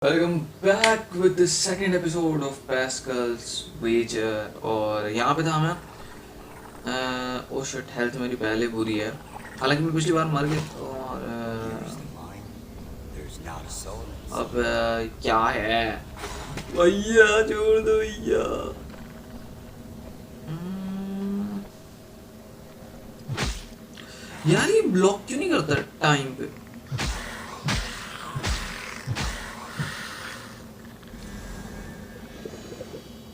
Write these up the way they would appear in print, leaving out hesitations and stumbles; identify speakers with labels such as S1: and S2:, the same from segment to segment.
S1: Welcome back with the second episode of Pascal's wager. और यहाँ पे था मैं। ओ शिट, हेल्थ मेरी पहले बुरी है, हालांकि मैं पिछली बार मर गया। और अब क्या है भैया, छोड़ दो भैया। हम्म, यार ये ब्लॉक क्यों नहीं करता टाइम पे?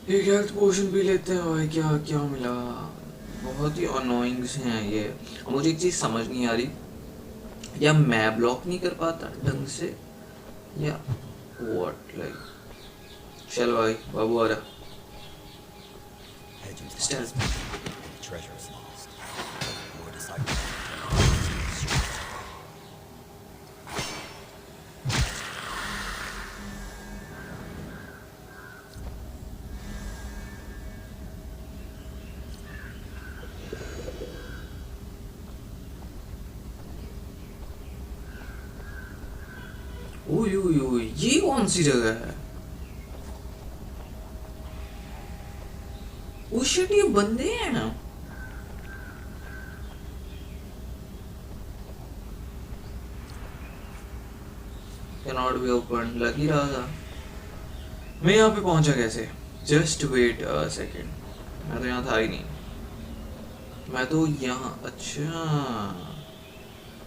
S1: एक हेल्थ पोशन पी लेते हैं भाई। क्या क्या मिला? बहुत ही अनोइंग से हैं ये। मुझे एक चीज़ समझ नहीं आ रही, या मैं ब्लॉक नहीं कर पाता ढंग से, या व्हाट लाइक। चल भाई, बाबू आ रहा। स्टेल्थ। ओए ओए ओए, ये कौन सी जगह है? ओ शिट, ये बंदे हैं। कैनॉट बी ओपन लग ही रहा था। मैं यहाँ पे पहुंचा कैसे? जस्ट वेट अ सेकेंड, मैं तो यहाँ था ही नहीं। मैं तो यहाँ, अच्छा।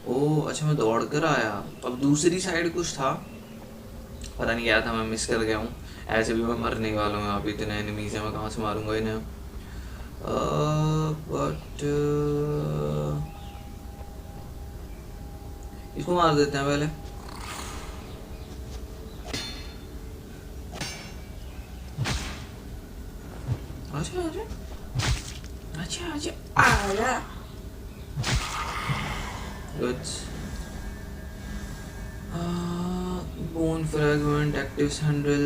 S1: ओ अच्छा, मैं दौड़ कर आया। अब दूसरी साइड कुछ था, पता नहीं क्या था, मैं मिस कर गया हूँ। ऐसे भी मैं मरने वाला हूँ, यहाँ पे इतने एनिमीज हैं, मैं कहाँ से मारूंगा इन्हें? बट इसको मार देते हैं पहले। अच्छा अच्छा अच्छा अच्छा, आया। Good. Bone fragment, active handle,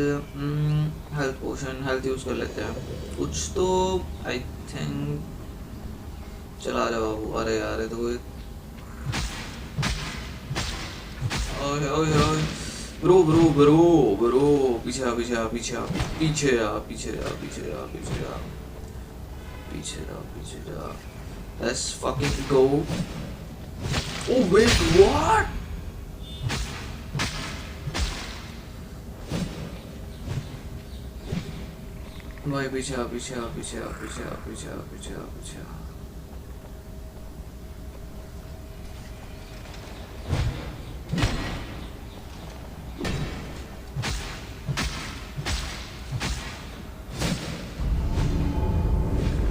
S1: health potion, health use कर लेते हैं कुछ तो। आई थिंक चला जा बाबू। अरे यार ये तो कोई, ओए ओए ओए, ब्रो ब्रो ब्रो ब्रो, पीछे आ पीछे आ पीछे आ पीछे आ पीछे आ पीछे आ पीछे आ पीछे आ पीछे आ। Let's fucking go. Oh wait, what? भाई पीछे आ पीछे आ पीछे आ पीछे आ पीछे आ पीछे आ पीछे आ।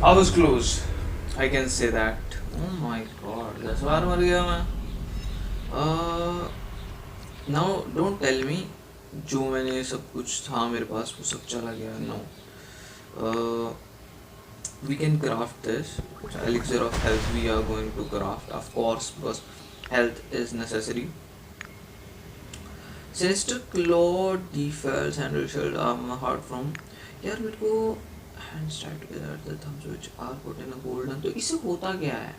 S1: I was close, I can say that. Oh my god, 10 बार मर गया मैं। नाउ डोंट टेल मी जो मैंने सब कुछ था मेरे पास वो सब चला गया। No, we can craft this. Elixir of health we are going to craft, of course, because health is necessary. Sinister claw, defense, handle shield, armor, hard from। यार मेरे को hands tied together the thumbs which are put in a golden, तो इससे होता क्या है?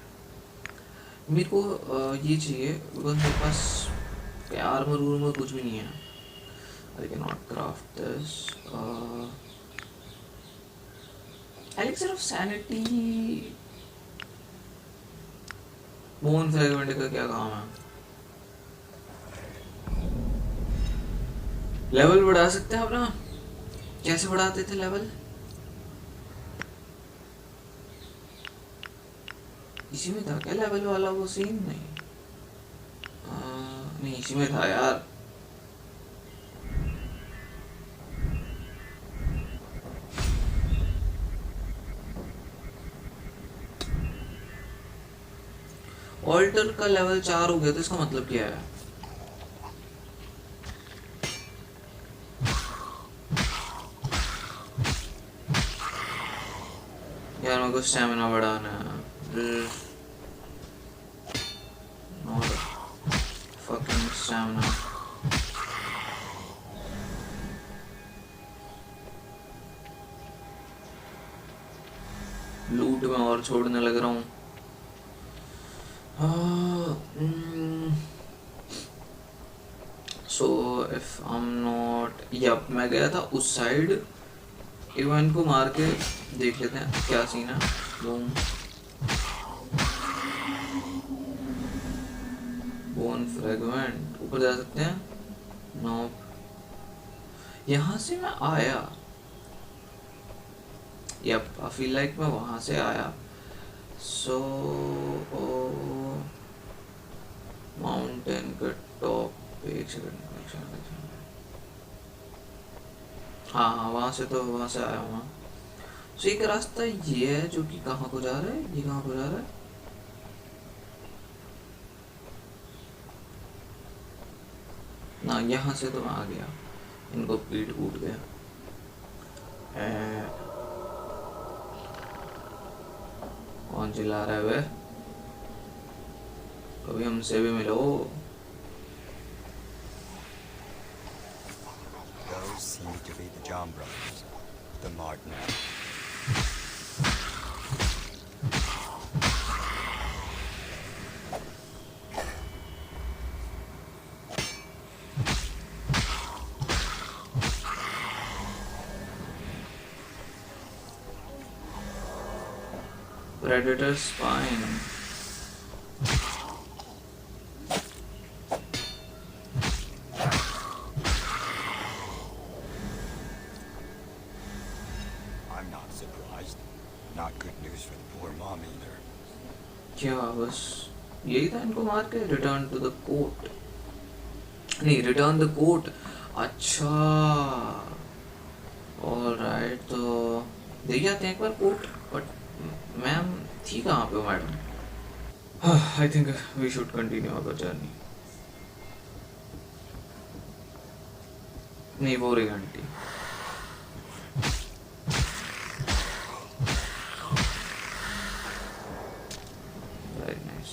S1: मेरे को ये चाहिए, बिकॉज मेरे पास आर्मर वूर्मर कुछ भी नहीं है। I cannot craft this. Elixir of sanity, bone fragment का क्या काम है? लेवल बढ़ा सकते हैं अपना? कैसे बढ़ाते थे लेवल? इसी में था क्या लेवल वाला वो सीन? नहीं नहीं, इसी में था यार। ऑल्टर का लेवल 4 हो गया, तो इसका मतलब क्या है? यार मेरे को स्टैमिना बढ़ाना है। Fucking stamina. लूट में और छोड़ने लग रहा हूँ। So if I'm not yup मैं गया था उस साइड। एक बार इनको मार के देख लेते हैं क्या सीन है। बूम बोन फ्रेगमेंट, ऊपर जा सकते हैं? नो, यहाँ से मैं आया। यप आई फील लाइक मैं वहां से आया। सो माउंटेन के टॉप पे, एक सेकंड। हाँ वहां से तो वहां से आया हूँ। सो एक रास्ता ये है जो कि कहाँ को जा रहा है, ये कहाँ को जा रहा है? ना यहाँ से तो मैं आ गया, इनको पीठ कूट गया। कौन चिल्ला रहा है वे? कभी हमसे भी मिलो।
S2: Those seem to be the John brothers, the Martin.
S1: Predator spine.
S2: I'm not surprised. Not good news for the poor mom either.
S1: क्या बस यही था इनको मार के रिटर्न टू द कोर्ट? नहीं, रिटर्न द कोर्ट। अच्छा ऑलराइट, तो देख आते हैं एक बार कोर्ट। बट मैम थी कहाँ पे madam? I think we should continue our journey. नहीं वो रही आंटी। Very nice.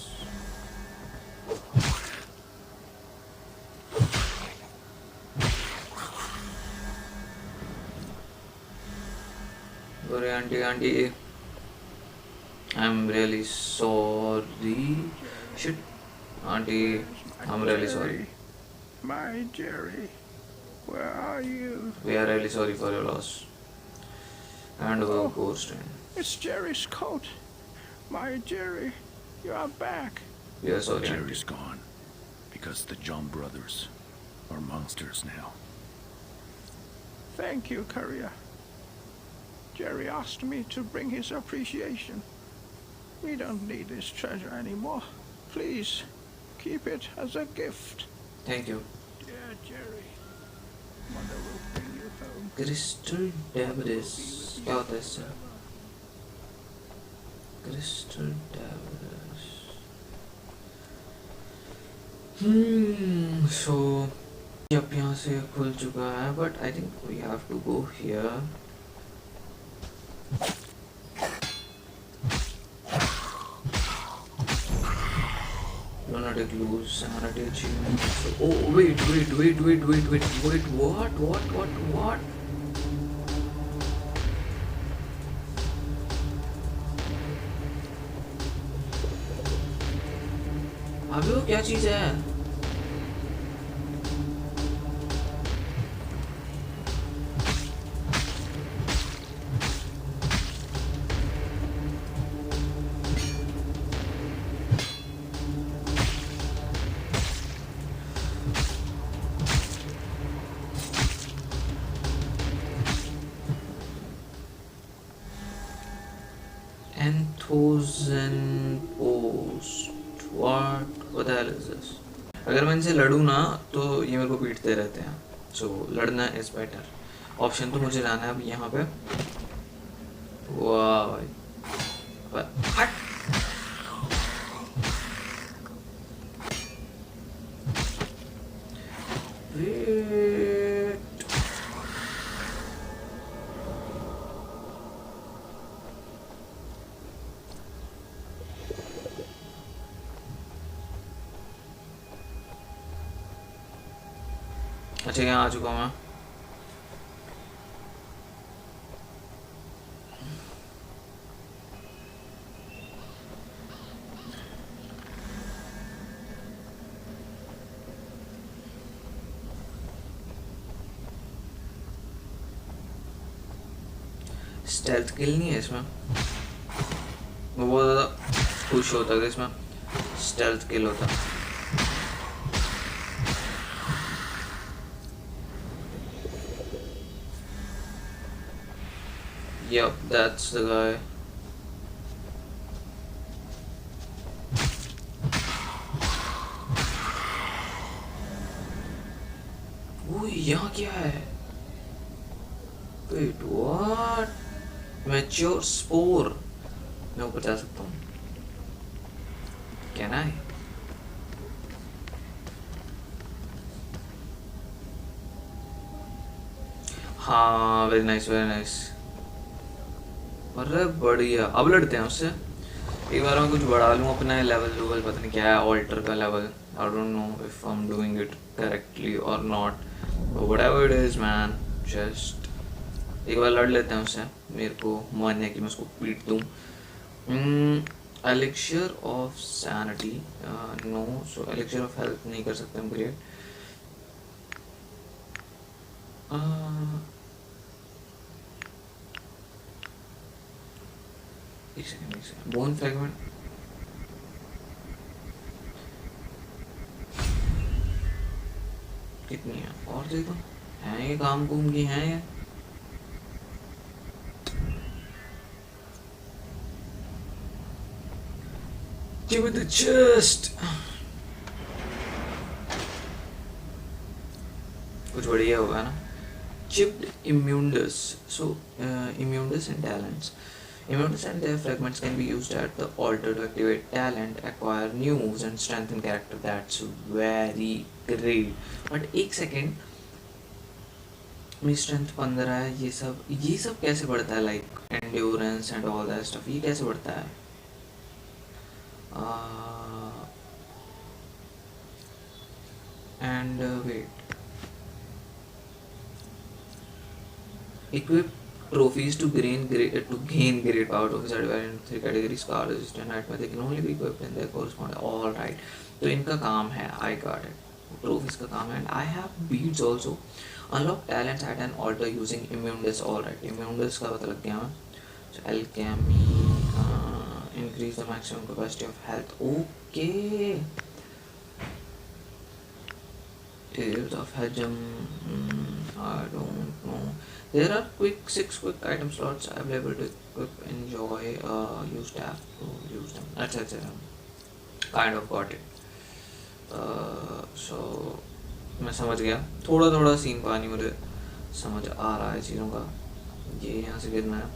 S1: अरे aunty aunty, I'm really sorry. Shit, auntie, I'm really sorry.
S3: My Jerry, where are you?
S1: We are really sorry for your loss. And our ghost.
S3: It's Jerry's coat. My Jerry, you are back.
S1: We are sorry,
S4: Jerry's
S1: auntie.
S4: gone because the John brothers are monsters now.
S3: Thank you, Courier. Jerry asked me to bring his appreciation. We don't need this treasure anymore. Please, keep it as a gift.
S1: Thank you.
S3: Dear Jerry, Mother will bring you home.
S1: Crystal debris. क्या होता है इससे? Crystal debris. So अब यहाँ से खुल चुका है, but I think we have to go here. Lunatic lose sanity achievement. Oh wait, what? अबे वो क्या चीज है? Enthosen post. What the hell is this? अगर मैं इनसे लड़ूँ ना तो ये मेरे को पीटते रहते हैं। So लड़ना is better. ऑप्शन तो मुझे जाना है अब यहाँ पे। वाह भाई, हट। अच्छा यहाँ आ चुका हूँ मैं। स्टेल्थ किल नहीं है इसमें, मैं बहुत ज़्यादा खुश होता कि इसमें स्टेल्थ किल होता। Yep, that's the guy. वो यहाँ क्या है? Wait, what? Mature spore. मैं ऊपर जा सकता हूँ? Can I? हाँ, very nice, very nice. अरे बढ़िया, अब लड़ते हैं उससे। एक बार मैं कुछ बढ़ा लूँ अपना लेवल, पता नहीं क्या है, ऑल्टर का level. I don't know if I am doing it correctly और not, whatever it is man, just एक बार लड़ लेते हैं उससे। मेरे को मन है कि मैं उसको पीट दूँ। Elixir of sanity, no, so elixir of health नहीं कर सकते हम क्रिएट। एक सेकंड, बोन फ्रैगमेंट कितनी है और देखो, हैं ये काम कुम की हैं ये। Give it the chest. कुछ बढ़िया होगा ना। Chipped Immundus. So Immundus and talents. Immundus and their fragments can be used at the altar to activate talent, acquire new moves and strengthen character. That's very great. But एक second, मेरी strength 15 है, ये सब कैसे बढ़ता है? Like endurance and all that stuff, ये कैसे बढ़ता है? And wait. Equip trophies to gain great power trophies are divided into 3 categories: scar, resistant, nightmare. They can only be equipped in their corresponding. All right. तो इनका काम है, I got it. Trophies का काम है. And I have beads also. Unlock talents at an altar using Immundus. All right. Immundus का पता लग गया हमें. So alchemy, increase the maximum capacity of health. Okay. Tips of Hajam. I don't know. There are 6 quick item slots available to equip. Enjoy. Use tab to use them. Etc. Kind of got it. So मैं समझ गया. थोड़ा scene पानी मुझे समझ आ रहा है चीज़ों का. ये यहाँ से गिरना है.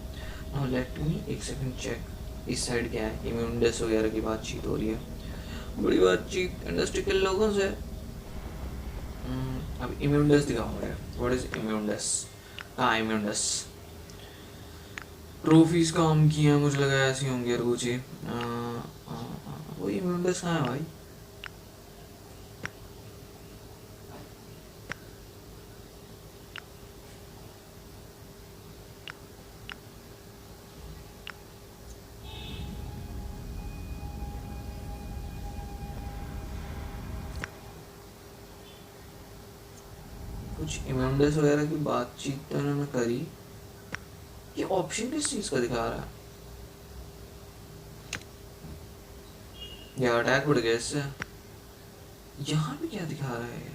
S1: Now let me एक सेकंड चेक. इस साइड क्या है? इम्यूनडस वगैरह की बातचीत हो रही है. बड़ी बातचीत इंडस्ट्री के लोगों से. अब इम्यूनडस दिखाओ मुझे. What is इम्यूनडस? हाँ, इम्यूनडस. ट्रॉफीज काम किए हैं, मुझे लगा ऐसी होंगी यार कुछ ही. वो इम्यूनडस कहाँ है भाई? कुछ इम्यूनडस वगैरह की बातचीत तो उन्होंने करी. ये ऑप्शन किस चीज़ का दिखा रहा है? या अटैक बढ़ गया इससे. यहाँ पे क्या दिखा रहा है?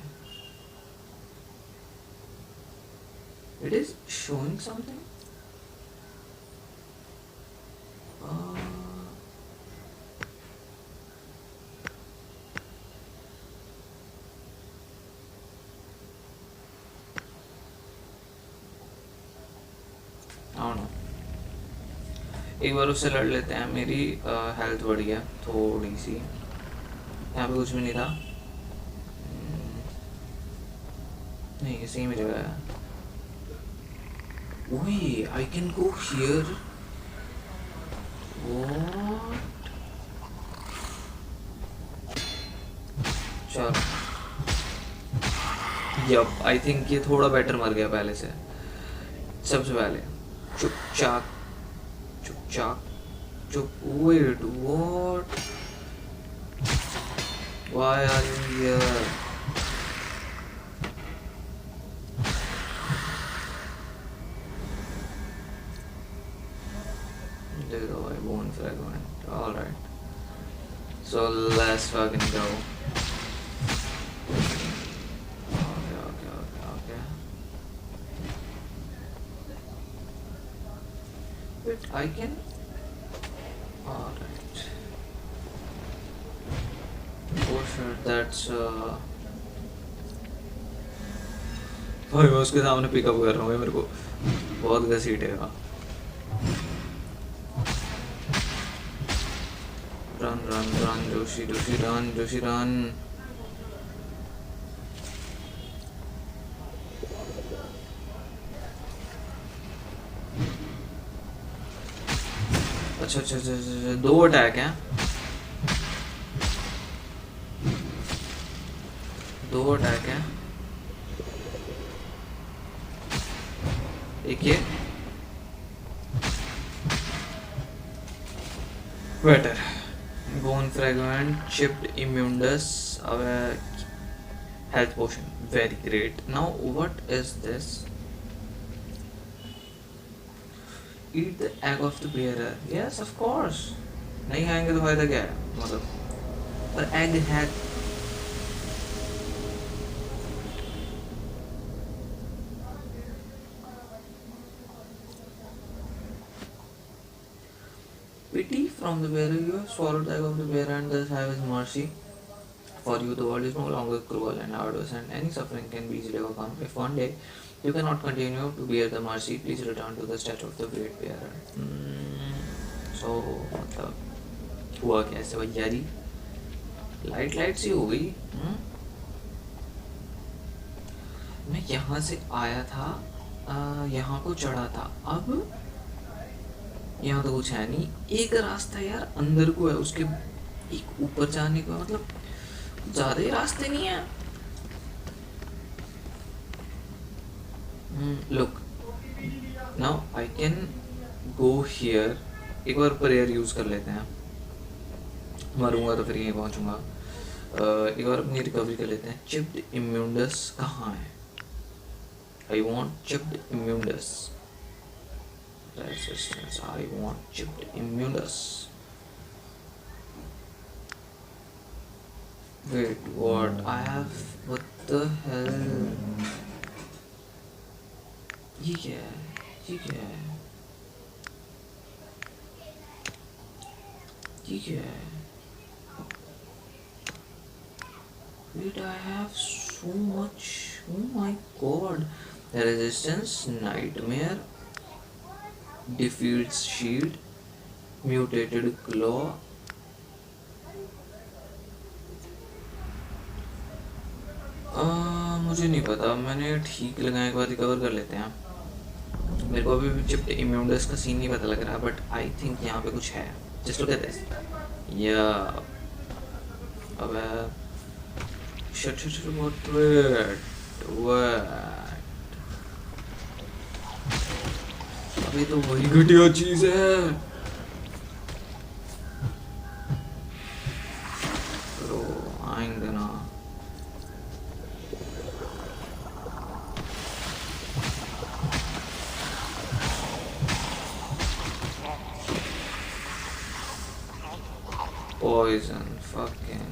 S1: It is showing something. एक बार उससे लड़ लेते हैं. मेरी हेल्थ बढ़ गया थोड़ी सी. यहाँ पे कुछ भी नहीं था. नहीं, ये सेम जगह है. ओए, I can go here. What? चलो. यप, आई थिंक ये थोड़ा बेटर मर गया पहले से. सबसे पहले चुपचाप. Wait, what? Why are you here? bone fragment. Alright. So let's fucking go. Okay. Wait, I can. Alright. Oh shit, that's भाई मैं उसके सामने पिकअप कर रहा हूँ, मेरे को बहुत घसीटेगा। Run Joshi run. अच्छा, 2 अटैक हैं, 2 अटैक हैं। एक ये better bone fragment, chipped immundus, our health potion, very great. Now what is this? Eat the egg of the bearer. Yes, of course. नहीं खाएंगे तो फायदा क्या है, मतलब पर egg है। Pity from the bearer, you have swallowed the egg of the bearer and thus have his mercy. For you, the world is no longer cruel and arduous, and any suffering can be easily overcome. If one day you cannot continue to bear the mercy, please return to the statue of the great bearer. So, मतलब हुआ कैसे भैया जी? Light सी हो गई। मैं यहाँ से आया था, यहाँ को चढ़ा था, अब यहाँ तो कुछ है नहीं। एक रास्ता यार अंदर को है, उसके एक ऊपर जाने को, मतलब ज्यादा ही रास्ते नहीं है। Look now I can go here. एक बार प्रेयर यूज कर लेते हैं, मरूंगा तो फिर यहीं पहुंचूंगा। एक बार अपनी रिकवरी कर लेते हैं। चिप्ड इम्यूंडस कहाँ है? I want chipped immundus resistance. I want chipped immundus. Wait, what? I have. What the hell? ये क्या है? ये क्या है? ये क्या है? Wait, I have so much. Oh my god. Resistance, nightmare, defeats shield, mutated claw. मुझे नहीं पता, मैंने ठीक लगाया। एक बार रिकवर कर लेते हैं। मेरे को अभी भी चिप्ड इम्यूंडस का सीन नहीं पता लग रहा, बट आई थिंक यहाँ पे कुछ है। Just look at this. या अबे शिट व्हाट अभी तो वही घटिया चीज है। तो आएंगे ना। Poison, fucking.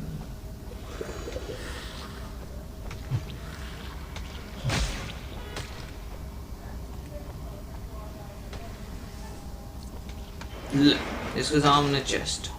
S1: इसके सामने चेस्ट।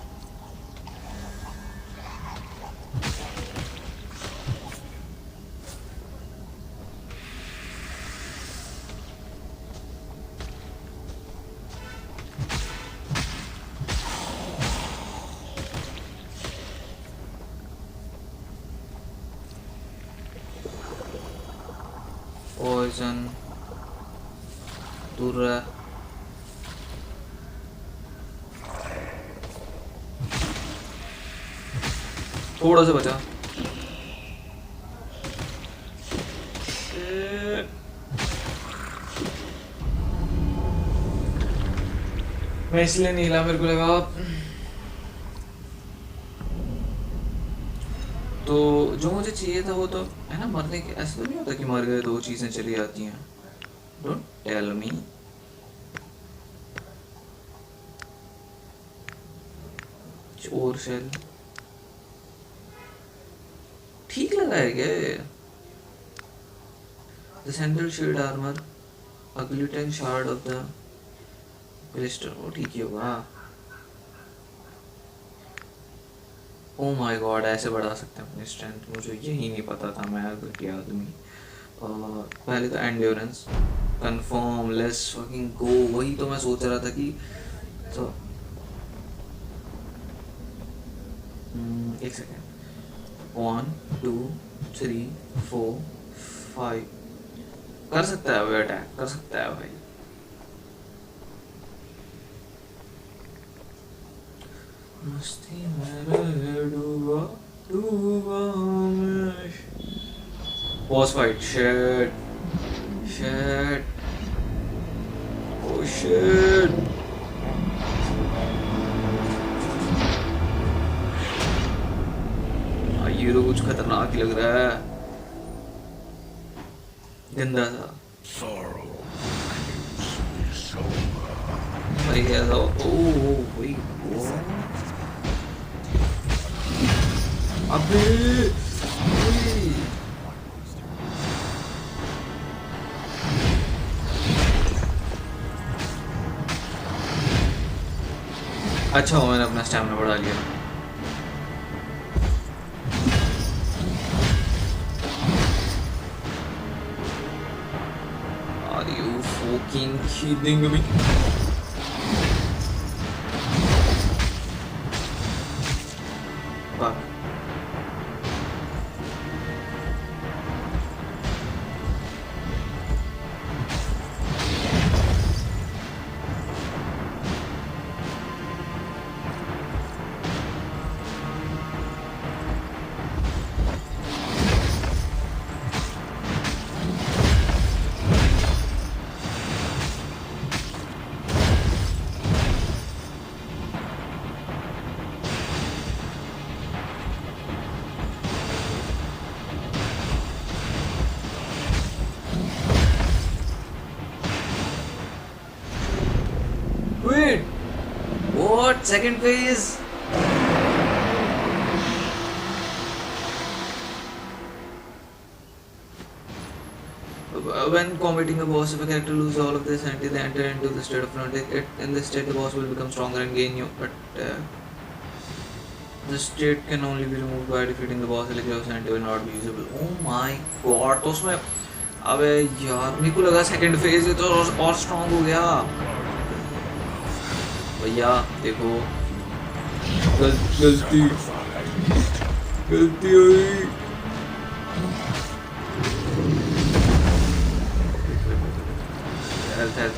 S1: पॉइजन दूर रहा। थोड़ा सा बचा। मैं इसलिए नहीं हिला, मेरे को लगा। तो जो मुझे चाहिए था वो तो है ना, मरने के ऐसा तो नहीं होता कि मर गए तो वो चीजें चली जाती हैं। Don't tell me. कुछ और शेल ठीक लगा है क्या ये? The central shield armor, a glittering shard of the blister. वो ठीक ही होगा. Oh my god, ऐसे बढ़ा सकते हैं अपनी स्ट्रेंथ. मुझे यही नहीं पता था, मैं घटिया आदमी. पहले तो एंड्योरेंस, कंफर्म, लेट्स फकिंग गो. वही तो मैं सोच रहा था कि तो एक सेकेंड. 1 2 3 4 5 कर सकता है भाई, अटैक कर सकता है भाई. मस्ती में रहे डूबा डूबा मैं. Boss fight. Shit shit oh shit. ये तो कुछ खतरनाक ही लग रहा है. गंदा था
S4: Sorrow.
S1: भाई. ऐसा ओह भाई वो अबे ओए. अच्छा हुआ मैंने अपना स्टैमिना बढ़ा लिया. Are you fucking kidding me? Fuck. Wait, what? Second phase? When combating a boss, if a character loses all of this sanity, they enter into the state of lunatic. In this state, the boss will become stronger and gain new attack. The state can only be removed by defeating the boss. Electro sanity will not be usable. Oh my god! तो उसमें अबे यार मेरे को लगा second phase है तो और स्ट्रांग हो गया. भैया देखो गलती गलती हुई. चल.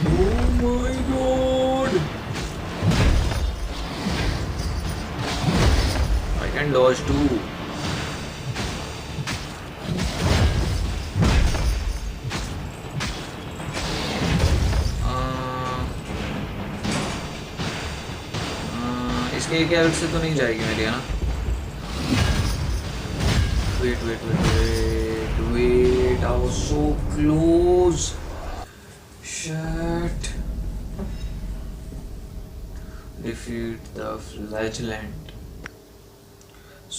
S1: Oh my god! I can dodge too. इसके एक हेल्थ से तो नहीं जाएगी मेरी, है ना? Wait, I was so close. Shit. Defeat the flagellant.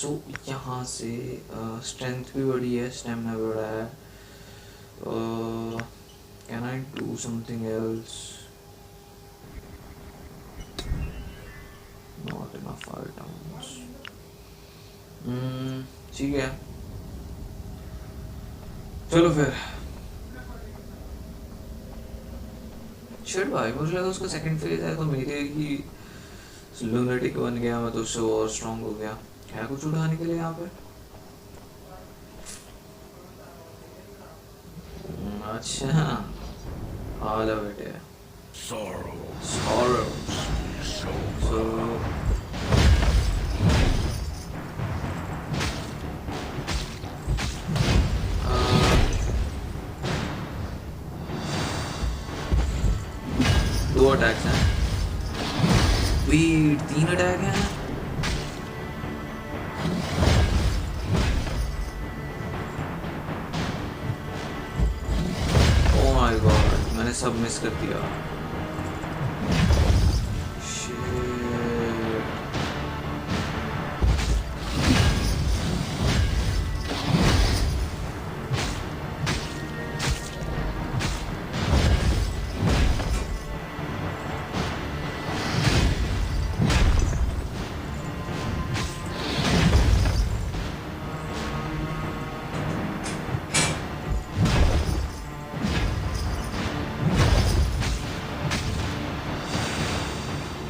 S1: So यहाँ से strength भी बढ़ी है, stamina भी बढ़ा है. Can I do something else? Not enough items. ठीक है, चलो फिर. शिट भाई, मुझे लगा उसका सेकंड फेज है तो मेरे ही लूनेटिक बन गया मैं, तो उससे और स्ट्रांग हो गया. क्या कुछ उठाने के लिए यहाँ पे? अच्छा आ लो बेटे.
S4: Sorrow.
S1: So दो अटैक्स हैं. वेट, 3 अटैक हैं. ओह माय गॉड, मैंने सब मिस कर दिया.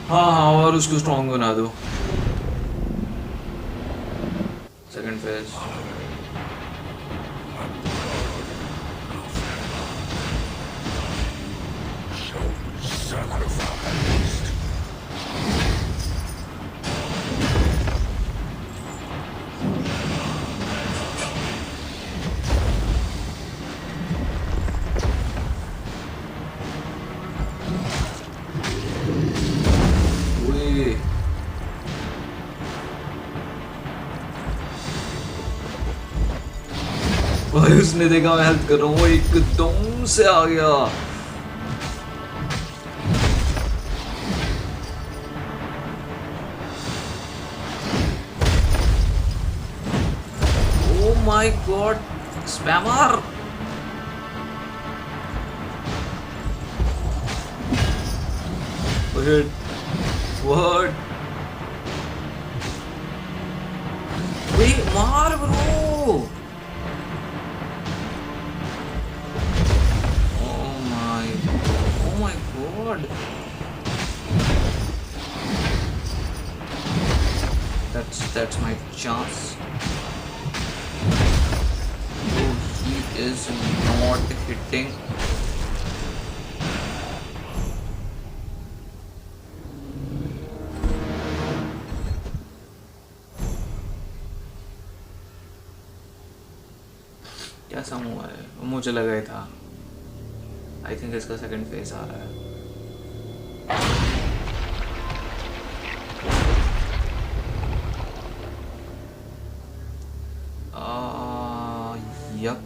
S1: हाँ हाँ, और उसको स्ट्रॉन्ग बना दो। Second phase. ओए भाई, उसने देखा मैं हेल्प कर रहा हूँ, वो एकदम से आ गया। Oh my God, spammer. What? Wait, मार bro. Oh my god. That's my chance. Oh, he is not hitting. क्या सम हुआ है? मुझे लगा ही था। आई थिंक इसका सेकंड फेज आ रहा है। यप,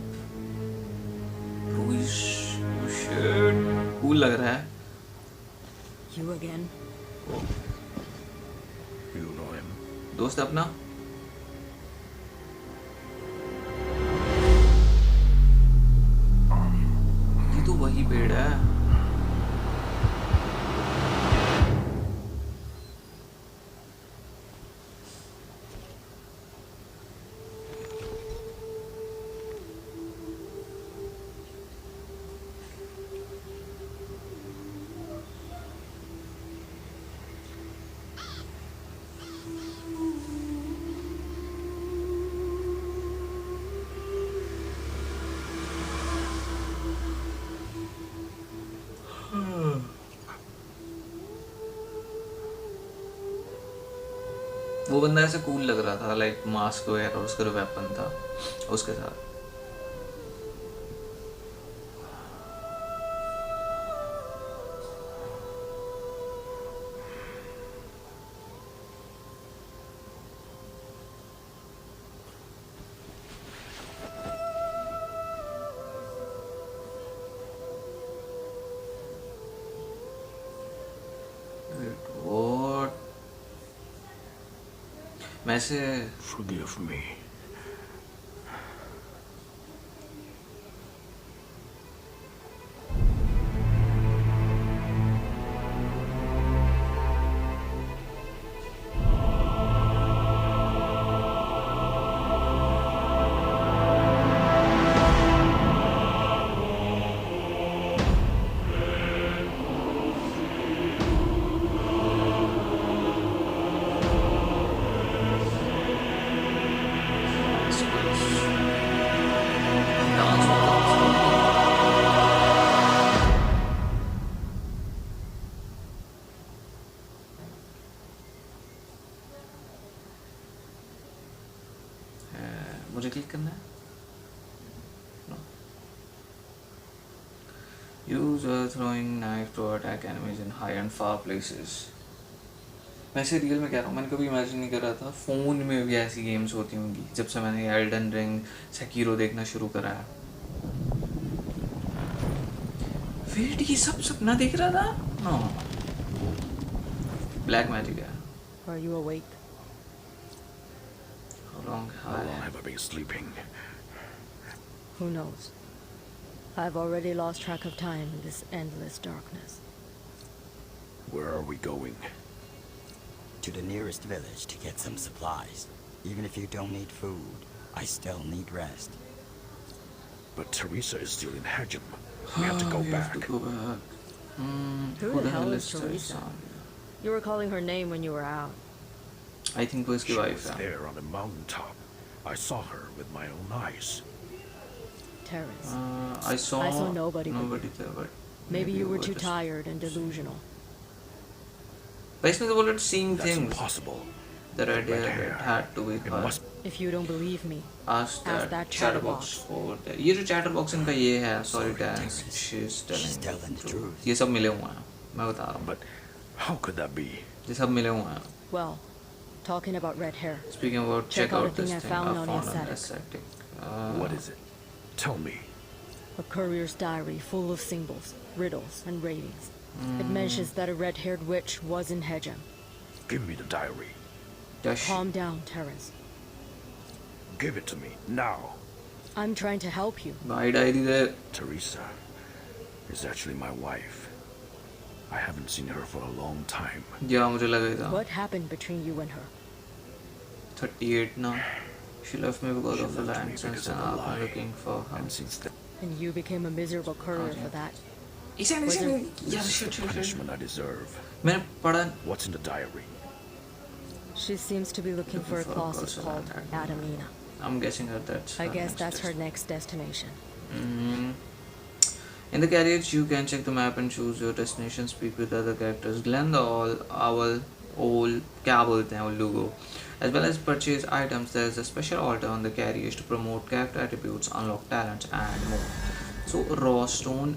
S1: कूल लग रहा है।
S5: You again?
S4: You know him?
S1: दोस्त अपना। ये तो वही पेड़ है। वो बंदा ऐसे कूल लग रहा था, लाइक मास्क वगैरह और उसका वेपन था उसके साथ। What? मैं से
S4: Forgive me. मुझे क्लिक करना है। Use a throwing knife to attack enemies in high and far places. वैसे रियल में कह रहा हूँ, मैंने कभी इमेजिन नहीं कर रहा था फ़ोन में भी ऐसी गेम्स होती होंगी जब से मैंने एल्डन रिंग, सेकिरो देखना शुरू करा है। वेट, ये सब सपना देख रहा था? नो, ब्लैक मैजिक है।
S5: Are you awake?
S1: How long
S4: How long have I been sleeping?
S5: Who knows? I've already lost track of time in this endless darkness.
S4: Where are we going?
S2: To the nearest village to get some supplies. Even if you don't need food, I still need rest.
S4: But Teresa is still in Hajim. We have to go
S1: We have
S4: back.
S1: to go back.
S5: Who the hell is Teresa? You were calling her name when you were out.
S4: I think वो इसकी
S3: She
S4: wife
S3: was
S4: है.
S3: there on a mountaintop. I saw her with my own eyes.
S5: Terrence.
S4: I saw
S5: I saw nobody but
S4: nobody there, but
S5: Maybe you were too
S4: just-
S5: tired and delusional.
S4: But इसने तो बोला seeing
S3: That's
S4: things.
S3: impossible.
S4: The red
S3: Red
S4: hair
S3: hair.
S4: it had to be
S3: It
S4: her.
S3: must
S5: If you don't believe me,
S4: Ask
S5: Ask
S4: that
S5: that
S4: chatterbox
S5: chatterbox.
S4: over there. ये जो chatterbox इनका ये है, sorry
S2: Sorry,
S4: Terrence,
S2: Terrence.
S4: she's
S2: She's
S4: telling
S2: telling
S4: the
S2: the
S4: truth.
S2: truth.
S4: ये सब मिले हुए हैं, मैं बता रहा हूँ.
S3: But how could that be?
S4: ये सब मिले हुए हैं.
S5: well, talking about red hair.
S4: Speaking about
S5: Check out a
S4: this
S5: thing I
S4: thing
S5: found
S4: I
S5: on
S4: found
S5: the
S4: on
S5: aesthetic.
S4: aesthetic.
S3: What is it? Tell me.
S5: A courier's diary full of symbols, riddles, and ravings. It mentions that a red-haired witch was in Hedgem.
S3: Give me the diary.
S4: Does she?
S5: Calm down, Terrence.
S3: Give it to me now.
S5: I'm trying to help you.
S4: भाई diary they.
S3: Teresa is actually my wife. I haven't seen her for a long time.
S4: या मुझे लगा था.
S5: What happened between you and her?
S4: 38 now. She left me because
S3: She
S4: of the
S3: left me
S4: land. Since
S3: because
S4: then
S3: of a
S4: I've been
S3: lie.
S4: looking for her.
S3: And since then,
S5: And you became a miserable courier for that.
S4: इसे
S5: Was
S4: इसे
S5: it-
S4: यार
S3: this is
S4: shit
S3: the
S4: shit shit.
S3: punishment I deserve.
S4: मैंने पढ़ा.
S3: What's in the diary?
S5: She seems to be looking for a
S4: Looking for a
S5: closet
S4: closet
S5: called
S4: at
S5: Adamina.
S4: I'm guessing that that's.
S5: I
S4: her
S5: guess
S4: next
S5: that's her
S4: test.
S5: next destination.
S4: Mhm. In the carriage, you can check the map and choose your destination. Speak with other characters. Glenn the owl, क्या बोलते हैं उल्लू को. As well as purchase items. There is a special altar on the carriage to promote character attributes, unlock talents, and more. So raw stone,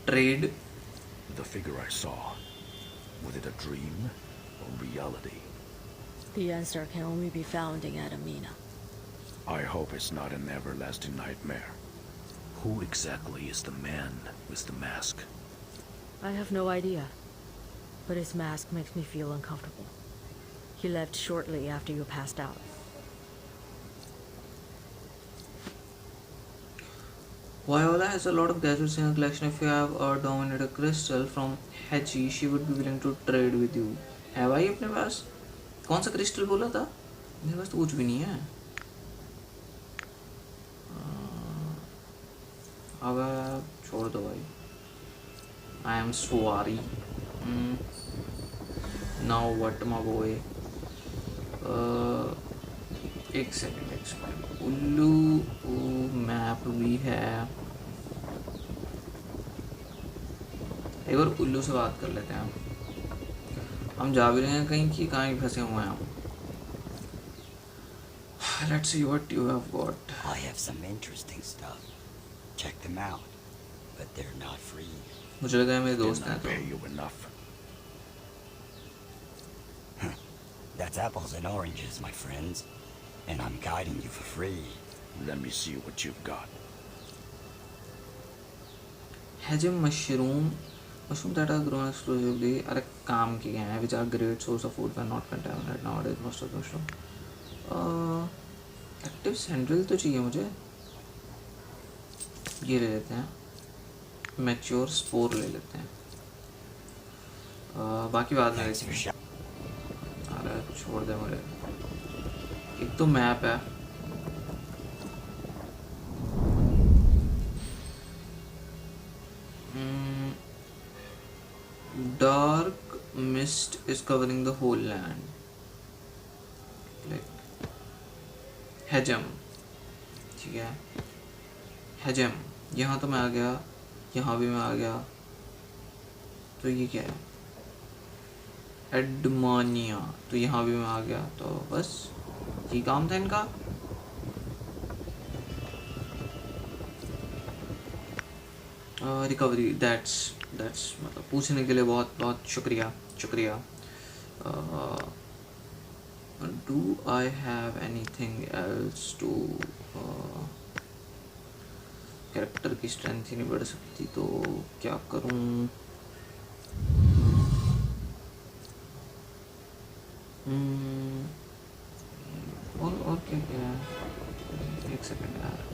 S4: trade.
S3: The figure I saw. Was it a dream or reality?
S5: The answer can only be found in Adamina.
S3: I hope it's not an everlasting nightmare. Who exactly is the man with the mask?
S5: I have no idea, but his mask makes me feel uncomfortable. He left shortly after you passed out.
S4: Viola has a lot of gadgets in her collection. If you have a Dominator crystal from Hedgie, she would be willing to trade with you. है भाई अपने पास? कौन सा crystal बोला था? मेरे पास तो कुछ भी नहीं है. अब छोड़ दो भाई. I am sorry. Now what, my boy? एक सेकंड. उल्लू मैप भी है. एक बार उल्लू से बात कर लेते हैं. हम जा भी रहे हैं कहीं कि कहाँ ही फंसे हुए हैं हम. Let's see what you have got.
S2: I have some interesting stuff. Check them out. But they're not free.
S4: मुझे लगा है मेरे
S3: Did
S4: दोस्त हैं
S3: not
S4: तो.
S3: pay you enough.
S2: That's apples and oranges, my friends. And I'm guiding you for free.
S3: Let me see what you've got.
S4: Hedgem mushroom that are grown exclusively are a काम किए हैं, which are great source of food when not contaminated nowadays. Most of the mushroom. Active sandal तो चाहिए मुझे. ये ले लेते हैं. Mature spore ले लेते हैं. बाकी बाद में
S2: Thanks for
S4: देखेंगे.
S2: showing.
S4: अरे छोड़ दे मुझे. एक तो मैप है. Dark mist is covering the whole land. Like Hedgem. ठीक है. Hedgem. यहाँ तो मैं आ गया. यहाँ भी मैं आ गया. तो ये क्या है? एडमानिया. तो यहाँ भी मैं आ गया. तो बस ये काम था इनका. रिकवरी. दैट्स मतलब पूछने के लिए बहुत बहुत शुक्रिया. Do I have anything else to. Character की स्ट्रेंथ ही नहीं बढ़ सकती तो क्या करूं. और क्या क्या है. एक सेकंड यार.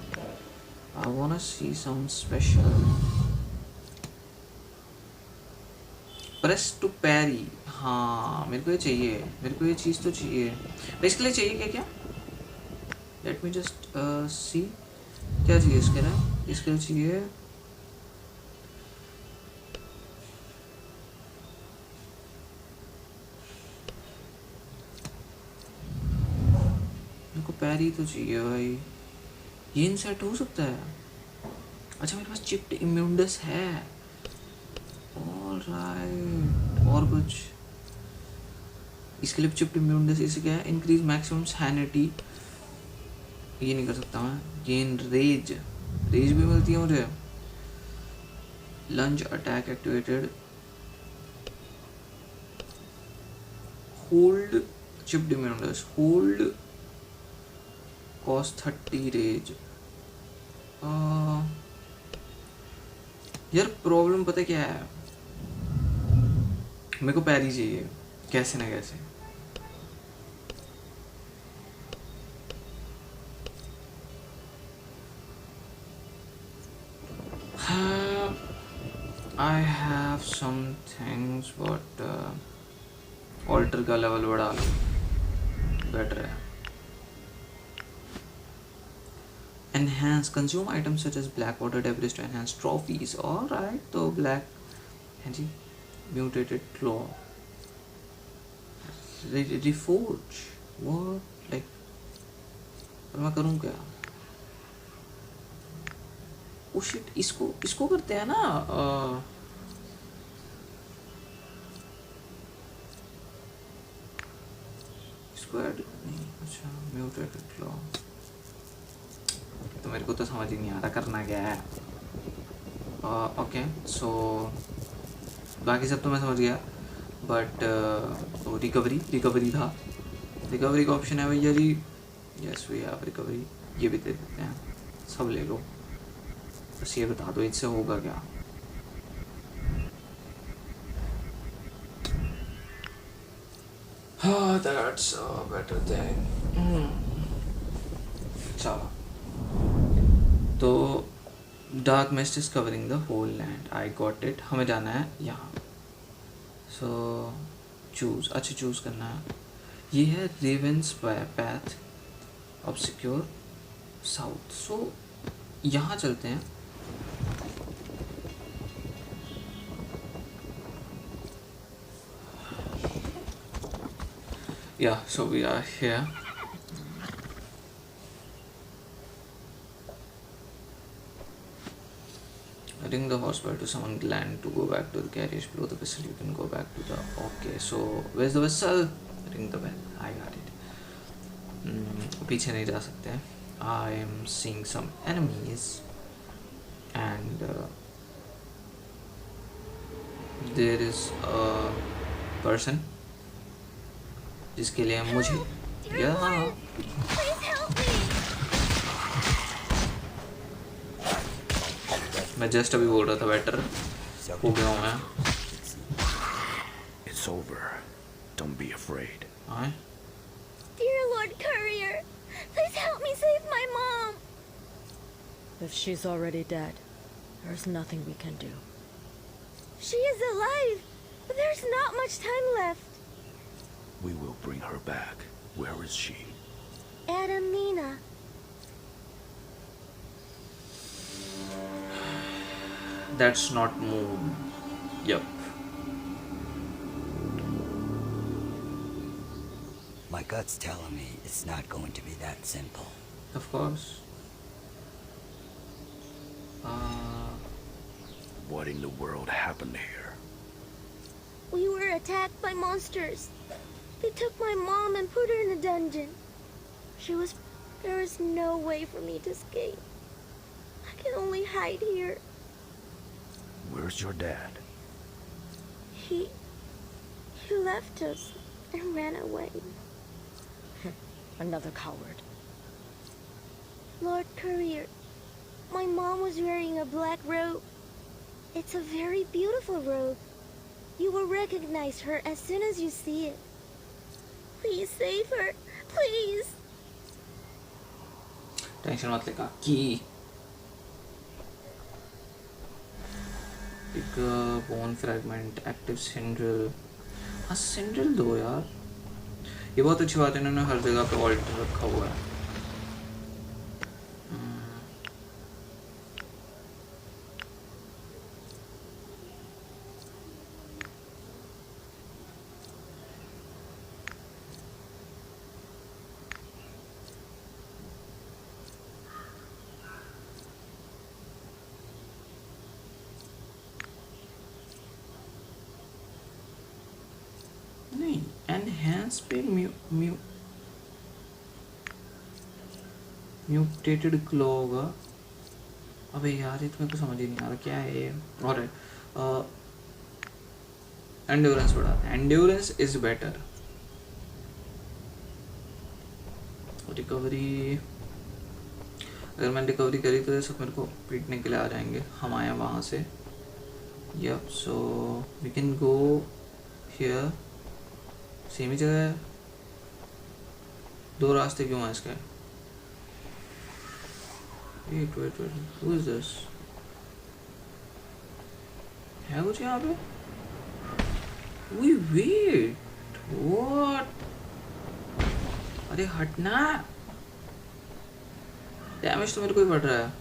S4: I wanna see some special. Press to parry. हाँ मेरे को ये चाहिए. मेरे को ये चीज़ तो चाहिए. इसके लिए चाहिए क्या क्या? Let me just see. क्या चाहिए इसके लिए? इसके लिए चाहिए
S1: पैरी तो चाहिए भाई, ये इनसेट हो सकता है। अच्छा मेरे पास चिप्ड इम्यूनडस है, ऑलराइट। और कुछ इसके लिए चिप्ड इम्यूनडस, इसे क्या है, इंक्रीज मैक्सिमम सैनिटी, ये नहीं कर सकता मैं। गेन रेज, रेज भी मिलती है मुझे। Lunge attack activated, hold chipped immundus, hold cost 30 rage. यार प्रॉब्लम पता क्या है, मेरे को पैरी चाहिए कैसे ना कैसे। I have some things but alter का लेवल बढ़ा लो, बेटर है। Enhance, consume items such as black water debris to enhance trophies. Alright, तो black है जी, mutated claw, reforge, what, like, पर मैं करूँ क्या? Oh shit, इसको करते हैं ना, इसको ऐड नहीं, अच्छा mutated claw, तो मेरे को तो समझ ही नहीं आ रहा करना क्या है। ओके सो बाकी सब तो मैं समझ गया, बट तो रिकवरी था, रिकवरी का ऑप्शन है भैया जी। यस वी हैव रिकवरी, ये भी दे देते हैं, सब ले लो। बस ये बता दो इससे होगा क्या। हाँ दैट्स अ बेटर थिंग। चलो तो dark mist is covering the whole land, I got it. हमें जाना है यहाँ, सो चूज, अच्छा चूज करना है। ये है Raven's path obscure south, so यहाँ चलते हैं। या so we are here. Ring the horsepower to summon Glenn to go back to the carriage below the vessel. You can go back to the. Okay, so where's the vessel? Ring the bell. I got it. पीछे नहीं जा सकते हैं. I am seeing some enemies, and there is a person जिसके लिए मुझे मैं just अभी बोल रहा था बेटर हो गया हूँ मैं.
S3: It's over. Don't be afraid.
S1: हाँ
S6: Dear Lord Courier, please help me save my mom.
S5: If she's already dead, there's nothing we can do.
S6: She is alive, but there's not much time left.
S3: We will bring her back. Where is she?
S6: Adamina.
S1: that's not moon. Yup.
S2: My gut's telling me it's not going to be that simple.
S1: Of course.
S3: What in the world happened here?
S6: We were attacked by monsters. They took my mom and put her in a dungeon. There is no way for me to escape. I can only hide here.
S3: Where's your dad?
S6: He left us and ran away.
S5: Another coward.
S6: Lord Courier, my mom was wearing a black robe. It's a very beautiful robe. You will recognize her as soon as you see it. Please save her. Please.
S1: Tension मत लेगा कि एक bone fragment active सिंड्रल. हाँ सिंड्रल दो यार, ये बहुत अच्छी बात है, इन्होंने हर जगह पे ऑल्टर रखा हुआ है. enhance speed म्यूटेटेड क्लो होगा। अबे यार ये तो मेरे को समझ ही नहीं आ रहा क्या है ये। ऑलराइट, एंड्योरेंस बढ़ाते हैं, एंड्योरेंस इज बेटर। रिकवरी, अगर मैंने रिकवरी करी तो ये सब मेरे को पीटने के लिए आ जाएंगे। हम आए वहाँ से। Yup, so we can go here. Same ही जगह है, दो रास्ते क्यों हैं इसके? Wait wait wait, who is this? है कुछ यहाँ पे? We wait, what? अरे हटना, डैमेज तो मेरे को ही पड़ रहा है।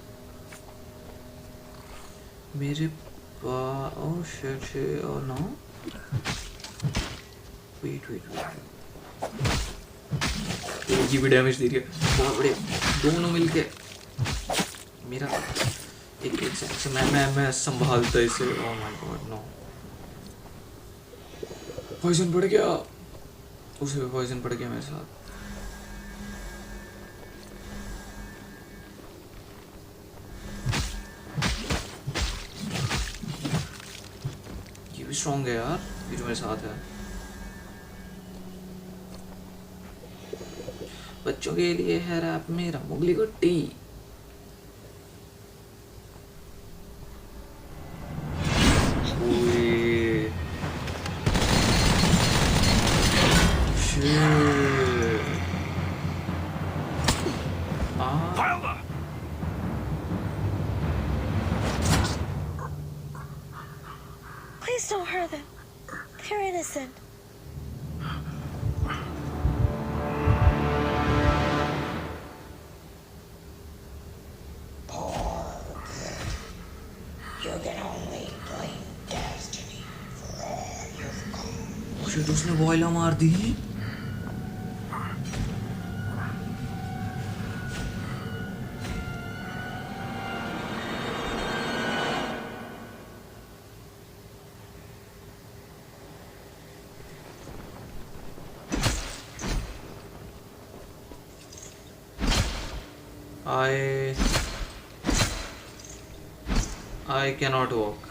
S1: मेरे पास, oh shit shit, oh no, wait wait wait, ये भी डैमेज दे रही है। बहुत बड़े दोनों मिलके मेरा एक एक से मैं संभालता इसे। Oh my God no, poison पड़ गया, उसे भी पॉइजन पड़ गया मेरे साथ। ये भी स्ट्रॉन्ग है यार, ये जो मेरे साथ है। बच्चों के लिए है रैप मेरा मुगली गुट्टी।
S6: Please don't hurt them. They're innocent.
S7: You can only blame destiny for all you've gone.
S1: Shit, उसने बॉयला मार दी। I cannot walk.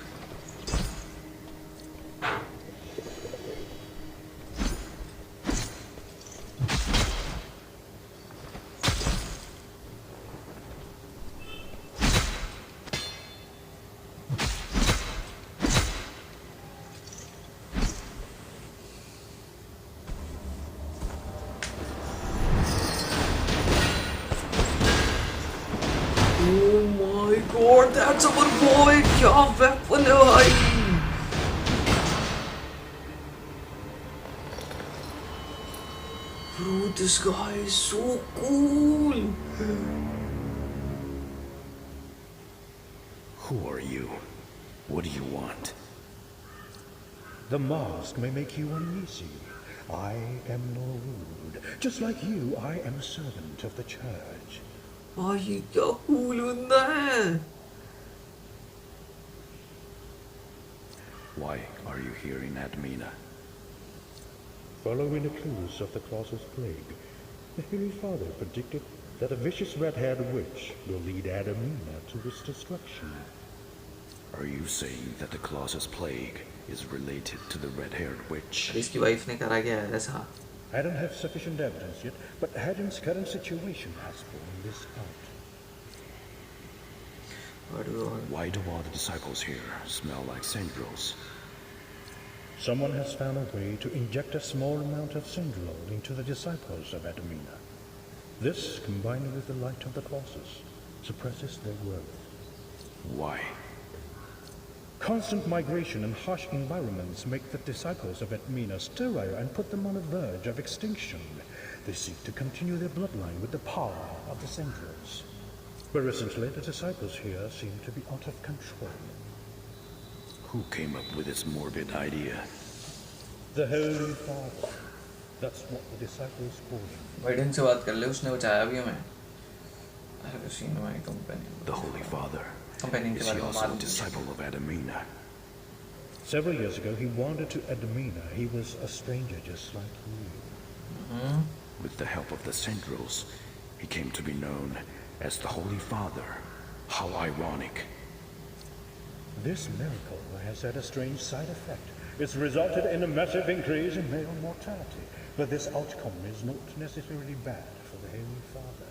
S1: Oh my god, that's our boy! क्या weapon है भाई! Bro, this guy is so cool!
S8: Who are you? What do you want?
S9: The mask may make you uneasy. I am Norwood. Just like you, I am a servant of the church.
S1: भाई क्या cool बंदा है!
S8: Why are you here in Admina?
S9: Following the clues of the Colossus Plague, the Holy Father predicted that a vicious red-haired witch will lead Adamina to its destruction.
S8: Are you saying that the Colossus Plague is related to the red-haired witch?
S1: इसकी wife ने करा क्या है ऐसा?
S9: I don't have sufficient evidence yet, but Haddon's current situation has borne this out.
S8: Why do all the disciples here smell like Syndrels?
S9: Someone has found a way to inject a small amount of Syndrol into the disciples of Adamina. This, combined with the light of the Colossus, suppresses their growth.
S8: Why?
S9: Constant migration and harsh environments make the disciples of Admina sterile and put them on the verge of extinction. They seek to continue their bloodline with the power of the Syndrols. But recently, the disciples here seem to be out of control.
S8: Who came up with this morbid idea?
S9: The Holy Father. That's what the disciples call him.
S1: Widen से बात कर ले, उसने बचाया भी हमें। I have seen my companion.
S8: The Holy Father.
S1: Companion के
S8: Is he
S1: बारे में
S8: also a
S1: मालूम
S8: disciple of Adamina?
S9: Several years ago, he wandered to Adamina. He was a stranger just like you.
S8: With the help of the Centrals, he came to be known as the Holy Father. How ironic.
S9: This miracle has had a strange side effect. It's resulted in a massive increase in male mortality, but this outcome is not necessarily bad for the Holy Father.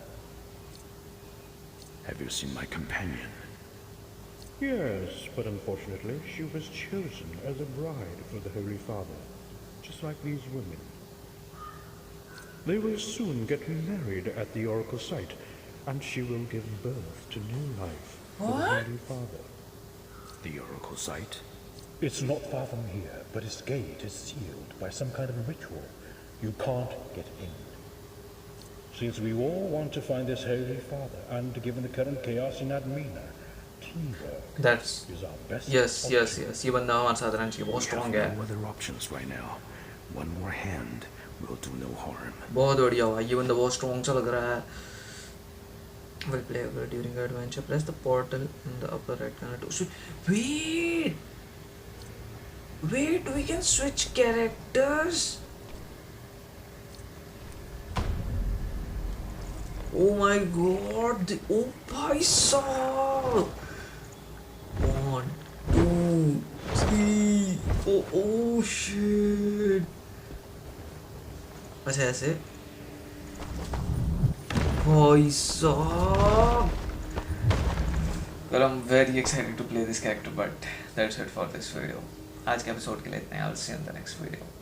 S8: Have you seen my companion?
S9: Yes, but unfortunately, she was chosen as a bride for the Holy Father, just like these women. They will soon get married at the Oracle site, and she will give birth to new life for the Holy Father.
S8: The Oracle site?
S9: It's not far from here, but its gate is sealed by some kind of ritual. You can't get in. Since we all want to find this Holy Father, and given the current chaos in Admina, teamwork
S4: That's
S9: is our best
S4: yes.
S9: option.
S4: ये बंदा हमारे साथ रहना चाहिए, बहुत
S8: We
S4: strong
S8: have
S4: है.
S8: no other options right now. One more hand will do no harm.
S4: बहुत बढ़िया हुआ, ये बंदा बहुत स्ट्रॉन्ग सा लग रहा है. Will play during adventure. Press the portal in the upper right corner to switch. Wait, we can switch characters. Oh my god! Oh bhai sahab! 1, 2, 3. Oh shit! अच्छा ऐसे. Bhai sahab! Well, I'm very excited to play this character, but that's it for this video. आज के episode के लिए इतना ही. I'll see you in the next video.